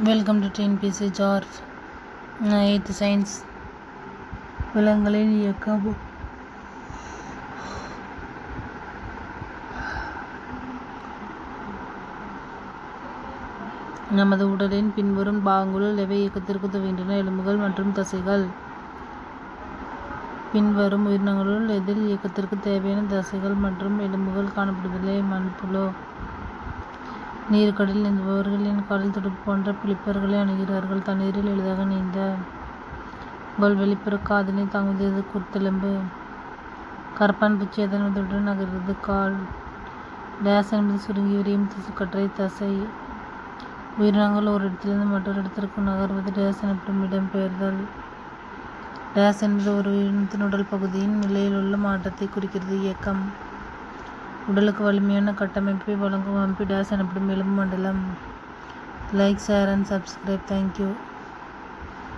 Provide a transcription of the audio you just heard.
Welcome to TNPSC ஜார்ஃப் 8th science. விலங்குகளின் இயக்கம். நமது உடலின் பின்வரும் பாகங்களுள் எவை இயக்கத்திற்கு உதவுகின்றன? எலும்புகள் மற்றும் தசைகள். பின்வரும் உயிரினங்களுள் எதில் இயக்கத்திற்கு தேவையான தசைகள் மற்றும் எலும்புகள் காணப்படுவதில்லை? மண்புழு. நீருக்கடியில் நீந்துபவர்கள் காலில் துடுப்பு போன்ற பிளிப்பர்களை அணுகிறார்கள். தண்ணீரில் எளிதாக நீந்த. உங்கள் வெளிப்புற காதினை தாங்குவது குருத்தெலும்பு. கரப்பான் பூச்சி எதன் உதவியுடன் நகர்கிறது? கால். டேஸ் என்பது சுருங்கி விரியும் திசுக்கற்றை தசை. உயிரினங்கள் ஒரு இடத்திலிருந்து மற்றொரு இடத்திற்கு நகர்வது டேஸ் எனப்படும். இடம்பெயர்தல். டேஸ் என்பது ஒரு உயிரினத்தின் உடல் பகுதியின் நிலையில் உள்ள மாற்றத்தை குறிக்கிறது. இயக்கம். உடலுக்கு வலிமையான கட்டமைப்பை வழங்கும் அமைப்பு டேஸ் எனப்படும். எலும்பு மண்டலம். Like, share and subscribe. Thank you.